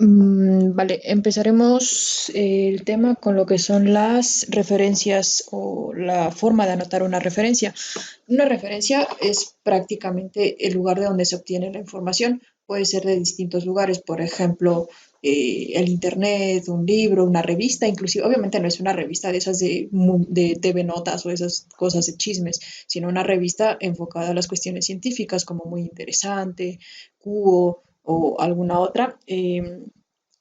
Vale, empezaremos el tema con lo que son las referencias o la forma de anotar una referencia. Una referencia es prácticamente el lugar de donde se obtiene la información. Puede ser de distintos lugares, por ejemplo, el internet, un libro, una revista, inclusive, obviamente no es una revista de esas de TV Notas o esas cosas de chismes, sino una revista enfocada a las cuestiones científicas, como Muy Interesante, Cubo o alguna otra.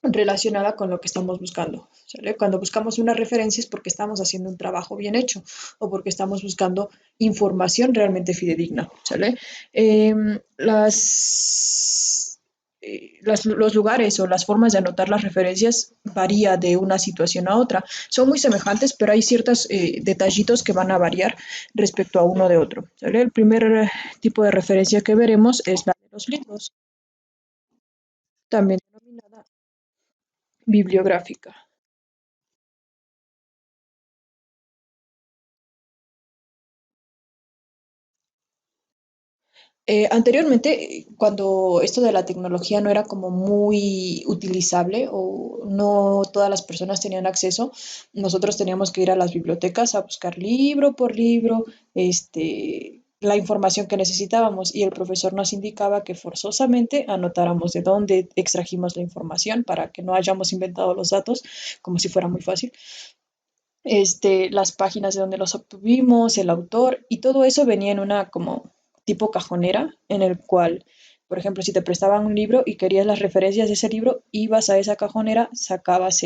Relacionada con lo que estamos buscando. ¿Sale? Cuando buscamos una referencia es porque estamos haciendo un trabajo bien hecho o porque estamos buscando información realmente fidedigna. ¿Sale? Eh, los lugares o las formas de anotar las referencias varía de una situación a otra. Son muy semejantes, pero hay ciertos detallitos que van a variar respecto a uno de otro. ¿Sale? El primer tipo de referencia que veremos es la de los libros, también denominada bibliográfica. Anteriormente, cuando esto de la tecnología no era como muy utilizable o no todas las personas tenían acceso, nosotros teníamos que ir a las bibliotecas a buscar libro por libro, la información que necesitábamos y el profesor nos indicaba que forzosamente anotáramos de dónde extrajimos la información para que no hayamos inventado los datos como si fuera muy fácil, las páginas de donde los obtuvimos, el autor, y todo eso venía en una como tipo cajonera en el cual, por ejemplo, si te prestaban un libro y querías las referencias de ese libro, ibas a esa cajonera, sacabas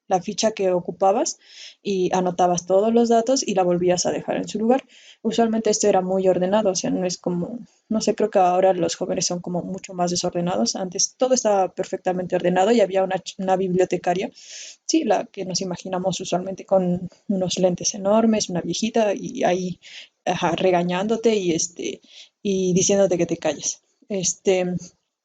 la ficha que ocupabas y anotabas todos los datos y la volvías a dejar en su lugar. Usualmente esto era muy ordenado, o sea, no es como, no sé, creo que ahora los jóvenes son como mucho más desordenados. Antes todo estaba perfectamente ordenado y había una bibliotecaria. Sí, la que nos imaginamos usualmente con unos lentes enormes, una viejita y ahí ajá, regañándote y diciéndote que te calles.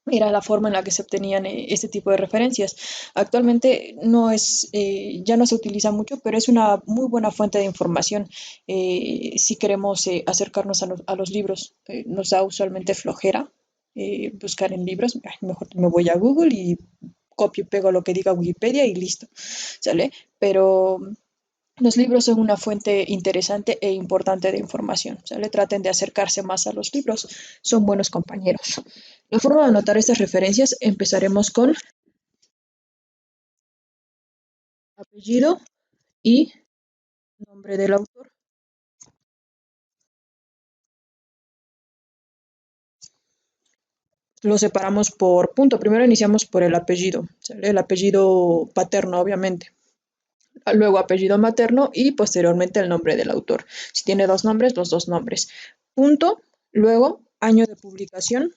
Era la forma en la que se obtenían este tipo de referencias. Actualmente ya no se utiliza mucho, pero es una muy buena fuente de información si queremos acercarnos a los libros. Nos da usualmente flojera buscar en libros. Ay, mejor me voy a Google y copio y pego lo que diga Wikipedia y listo, ¿sale? Pero los libros son una fuente interesante e importante de información, ¿sale? Traten de acercarse más a los libros, son buenos compañeros. La forma de anotar estas referencias, empezaremos con apellido y nombre del autor. Lo separamos por punto. Primero iniciamos por el apellido, ¿sale? El apellido paterno, obviamente. Luego apellido materno y posteriormente el nombre del autor. Si tiene dos nombres, los dos nombres. Punto, luego año de publicación,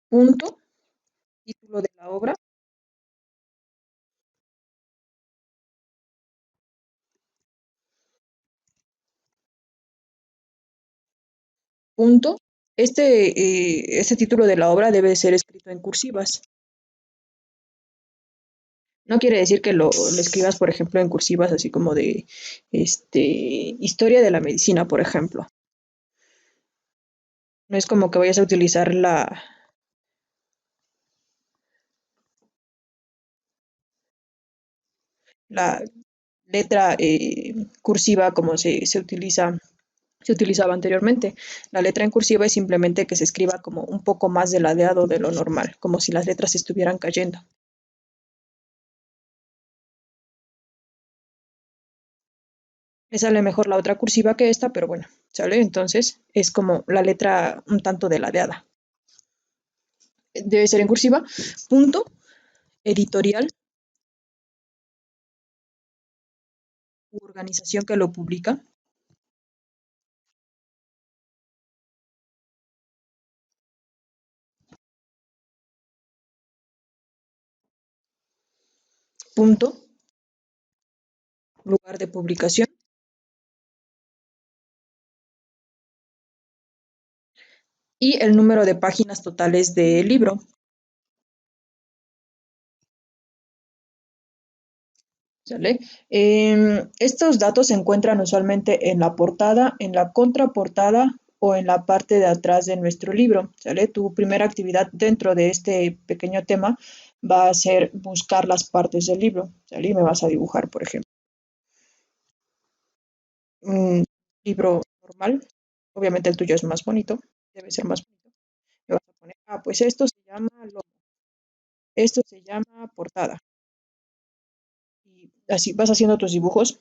punto, título de la obra, punto. Este título de la obra debe ser escrito en cursivas. No quiere decir que lo escribas, por ejemplo, en cursivas, así como de historia de la medicina, por ejemplo. No es como que vayas a utilizar la letra cursiva como se utilizaba anteriormente. La letra en cursiva es simplemente que se escriba como un poco más deladeado de lo normal, como si las letras estuvieran cayendo. Me sale mejor la otra cursiva que esta, pero bueno, ¿sale? Entonces es como la letra un tanto deladeada. Debe ser en cursiva. Punto, editorial u organización que lo publica. Punto, lugar de publicación. Y el número de páginas totales del libro. ¿Sale? Estos datos se encuentran usualmente en la portada, en la contraportada o en la parte de atrás de nuestro libro, ¿sale? Tu primera actividad dentro de este pequeño tema va a ser buscar las partes del libro, ¿sale? Y me vas a dibujar, por ejemplo, un libro normal, obviamente el tuyo es más bonito, debe ser más bonito. Le vas a poner, pues esto se llama logo, esto se llama portada. Y así vas haciendo tus dibujos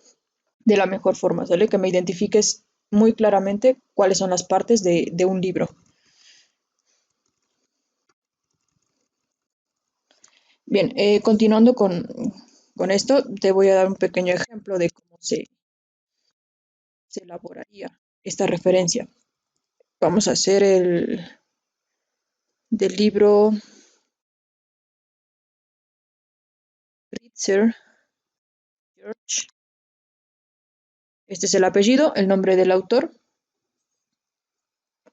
de la mejor forma, ¿sale? Que me identifiques muy claramente cuáles son las partes de un libro. Bien, continuando con esto, te voy a dar un pequeño ejemplo de cómo se elaboraría esta referencia. Vamos a hacer el del libro Ritzer George. Este es el apellido, el nombre del autor.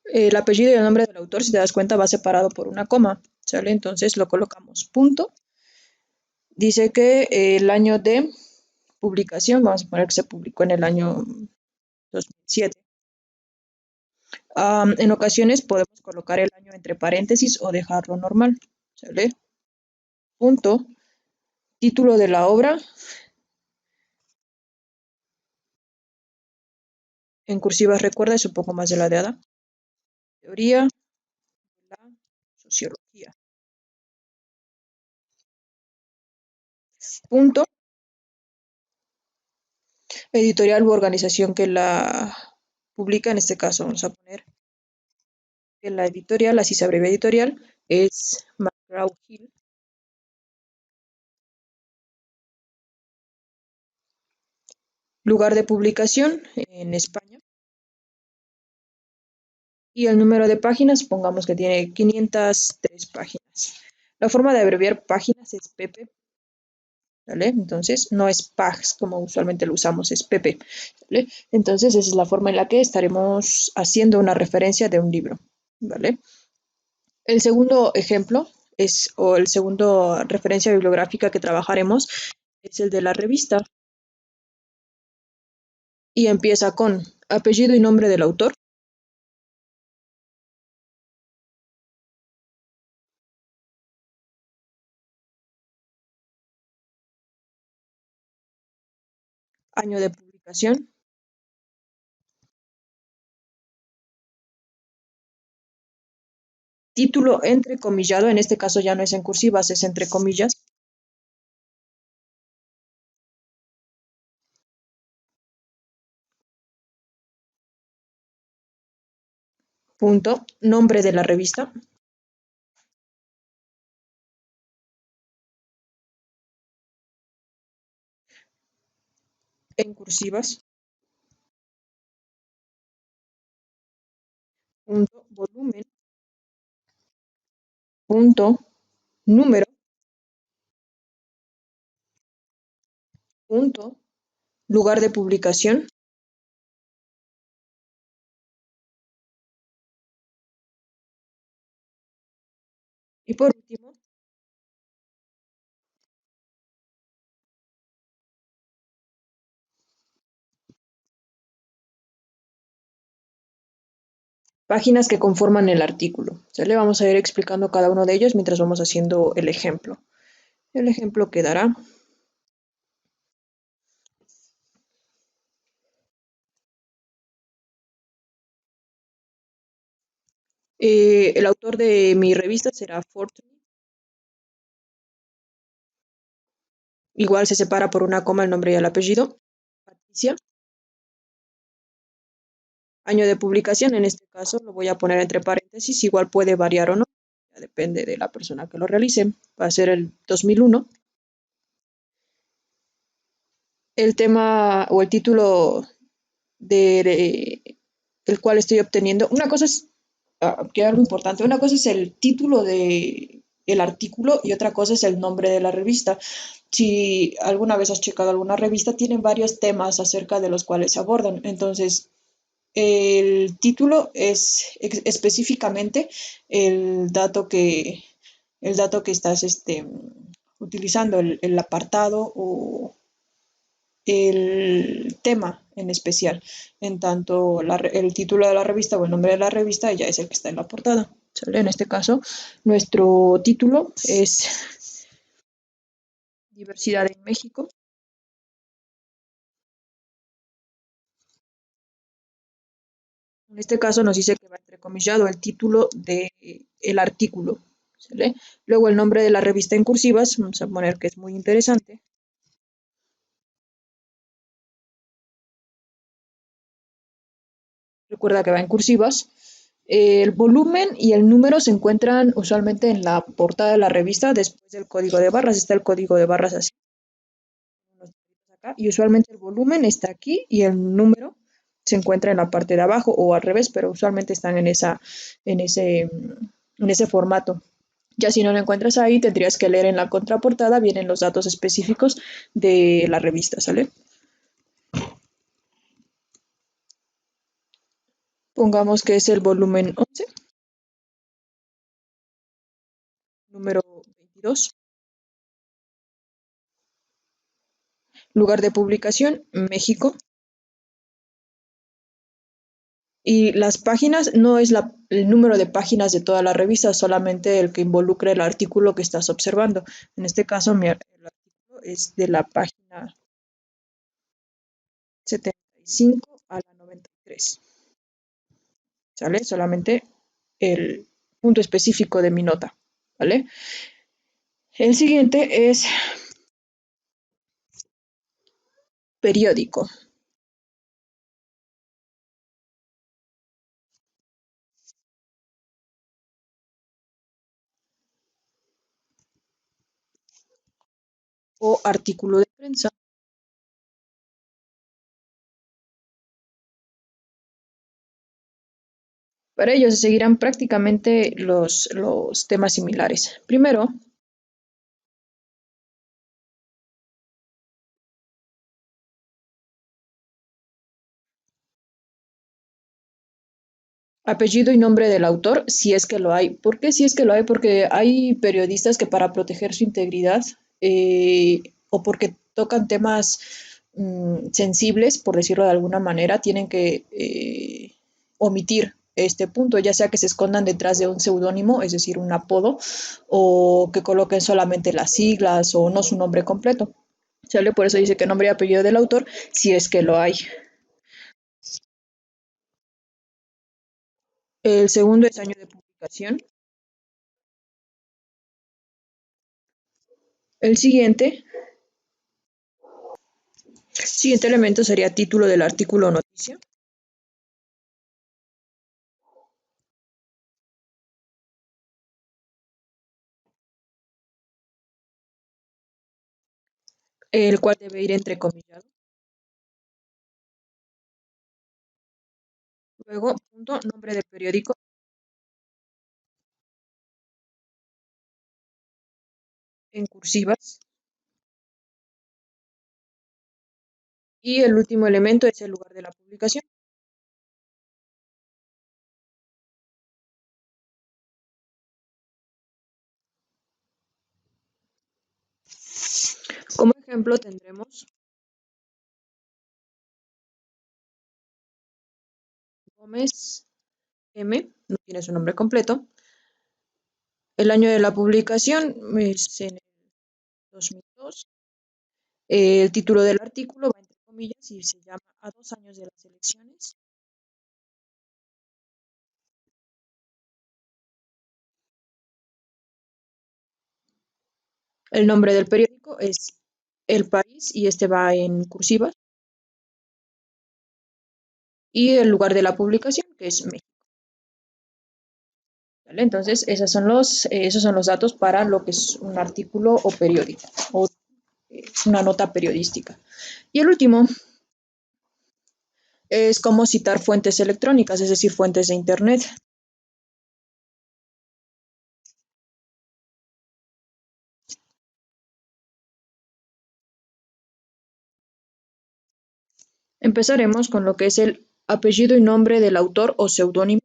El apellido y el nombre del autor, si te das cuenta, va separado por una coma, ¿sale? Entonces lo colocamos punto. Dice que el año de publicación, vamos a poner que se publicó en el año 2007. En ocasiones podemos colocar el año entre paréntesis o dejarlo normal, ¿sale? Punto. Título de la obra, en cursivas recuerda, es un poco más de la de Ada. Teoría de la sociología. Punto. Editorial u organización que la publica, en este caso vamos a poner que la editorial, así se abrevia editorial, es McGraw-Hill. Lugar de publicación en España. Y el número de páginas, supongamos que tiene 503 páginas. La forma de abreviar páginas es pp, ¿vale? Entonces no es pags como usualmente lo usamos, es pp, ¿vale? Entonces esa es la forma en la que estaremos haciendo una referencia de un libro, ¿vale? El segundo ejemplo o el segundo referencia bibliográfica que trabajaremos es el de la revista y empieza con apellido y nombre del autor, año de publicación, título entrecomillado, en este caso ya no es en cursivas, es entre comillas, punto, nombre de la revista, en cursivas, punto, volumen, punto, número, punto, lugar de publicación y por último, páginas que conforman el artículo. ¿Sale? Vamos a ir explicando cada uno de ellos mientras vamos haciendo el ejemplo. El ejemplo quedará el autor de mi revista será Fortuny. Igual se separa por una coma el nombre y el apellido. Patricia. Año de publicación, en este caso lo voy a poner entre paréntesis, igual puede variar o no, ya depende de la persona que lo realice. Va a ser el 2001. El tema o el título el cual estoy obteniendo. Una cosa es, que algo importante, una cosa es el título de el artículo y otra cosa es el nombre de la revista. Si alguna vez has checado alguna revista, tienen varios temas acerca de los cuales se abordan. Entonces, el título es específicamente el dato el dato que estás utilizando, el apartado el tema en especial. En tanto, el título de la revista o el nombre de la revista ya es el que está en la portada. ¿Sale? En este caso, nuestro título es Diversidad en México. En este caso nos dice que va entrecomillado el título del artículo. ¿Sale? Luego el nombre de la revista en cursivas, vamos a poner que es muy interesante. Recuerda que va en cursivas. El volumen y el número se encuentran usualmente en la portada de la revista. Después del código de barras está el código de barras así. Y usualmente el volumen está aquí y el número se encuentra en la parte de abajo o al revés, pero usualmente están en ese, en ese formato. Ya si no lo encuentras ahí, tendrías que leer en la contraportada, vienen los datos específicos de la revista, ¿sale? Pongamos que es el volumen 11, número 22. Lugar de publicación, México. Y las páginas no es el número de páginas de toda la revista, solamente el que involucre el artículo que estás observando. En este caso, el artículo es de la página 75 a la 93. ¿Sale? Solamente el punto específico de mi nota. ¿Vale? El siguiente es periódico o artículo de prensa. Para ello se seguirán prácticamente los temas similares. Primero, apellido y nombre del autor, si es que lo hay. ¿Por qué si es que lo hay? Porque hay periodistas que para proteger su integridad o porque tocan temas sensibles, por decirlo de alguna manera, tienen que omitir este punto, ya sea que se escondan detrás de un seudónimo, es decir, un apodo, o que coloquen solamente las siglas o no su nombre completo. ¿Sale? Por eso dice que nombre y apellido del autor, si es que lo hay. El segundo es año de publicación. El siguiente elemento sería título del artículo o noticia, el cual debe ir entrecomillado. Luego, punto, nombre del periódico, en cursivas. Y el último elemento es el lugar de la publicación. Como ejemplo tendremos Gómez M, no tiene su nombre completo. El año de la publicación es en el 2002. El título del artículo va entre comillas y se llama A 2 años de las elecciones. El nombre del periódico es El País y este va en cursiva. Y el lugar de la publicación, que es México. ¿Vale? Entonces, esos son los datos para lo que es un artículo o periódico o una nota periodística. Y el último es cómo citar fuentes electrónicas, es decir, fuentes de Internet. Empezaremos con lo que es el apellido y nombre del autor o seudónimo.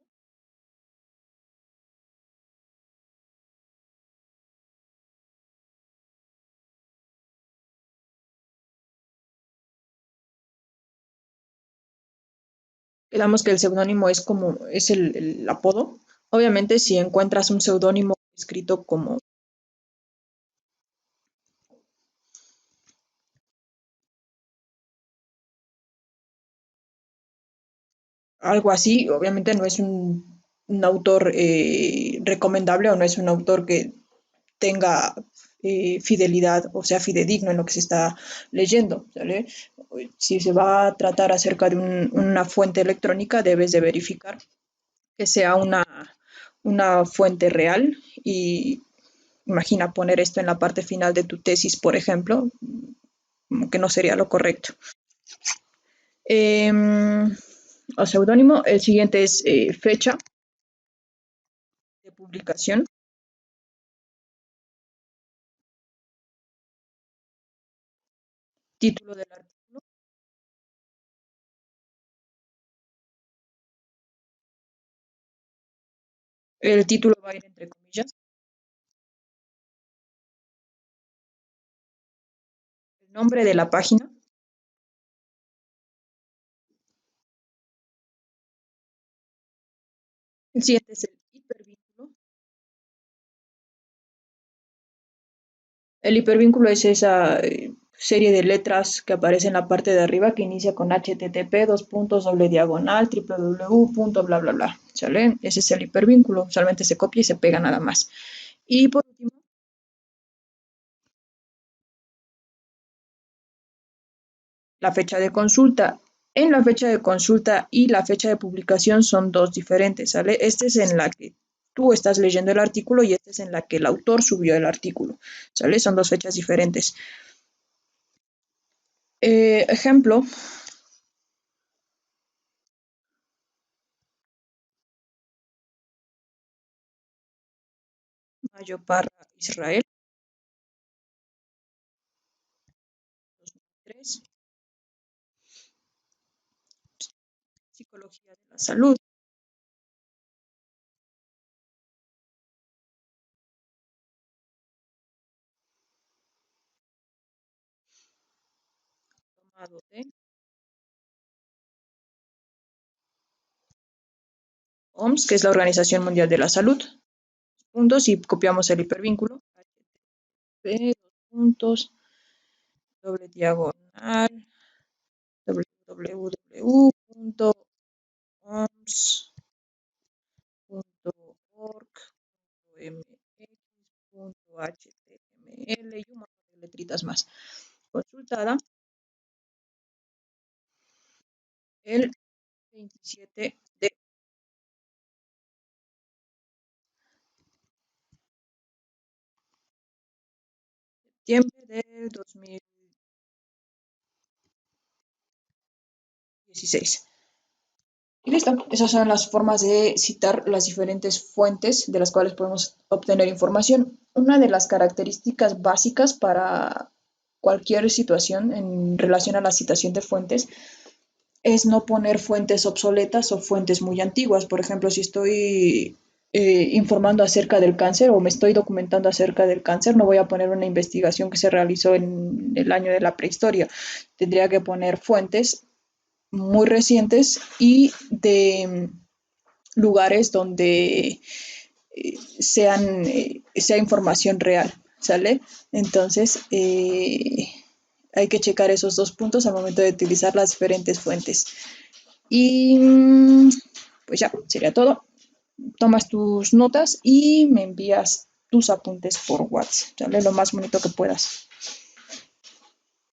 Quedamos que el seudónimo es como, es el apodo. Obviamente, si encuentras un seudónimo escrito como algo así, obviamente no es un autor recomendable o no es un autor que tenga fidelidad o sea fidedigno en lo que se está leyendo, ¿sale? Si se va a tratar acerca de una fuente electrónica, debes de verificar que sea una fuente real y imagina poner esto en la parte final de tu tesis, por ejemplo, como que no sería lo correcto. O seudónimo, el siguiente es fecha de publicación, título del artículo, el título va a ir entre comillas, el nombre de la página, el siguiente es el hipervínculo. El hipervínculo es esa serie de letras que aparece en la parte de arriba que inicia con http dos puntos doble diagonal www punto bla bla bla, ¿sale? Ese es el hipervínculo, usualmente se copia y se pega nada más. Y por último, la fecha de consulta. En la fecha de consulta y la fecha de publicación son dos diferentes, ¿sale? Este es en la que tú estás leyendo el artículo y este es en la que el autor subió el artículo, ¿sale? Son dos fechas diferentes. Ejemplo, Mayo Parra Israel, 2003, Psicología de la Salud, tomado de OMS, que es la Organización Mundial de la Salud, puntos y copiamos el hipervínculo, http, dos puntos, doble diagonal, www.oms.org.mx.html y un montón de letritas más. Consultada el 27 de septiembre del 2016. Y listo, esas son las formas de citar las diferentes fuentes de las cuales podemos obtener información. Una de las características básicas para cualquier situación en relación a la citación de fuentes es no poner fuentes obsoletas o fuentes muy antiguas. Por ejemplo, si estoy informando acerca del cáncer o me estoy documentando acerca del cáncer, no voy a poner una investigación que se realizó en el año de la prehistoria. Tendría que poner fuentes muy recientes y de lugares donde sea información real, ¿sale? Entonces, hay que checar esos dos puntos al momento de utilizar las diferentes fuentes. Y pues ya, sería todo. Tomas tus notas y me envías tus apuntes por WhatsApp, ¿sale? Lo más bonito que puedas.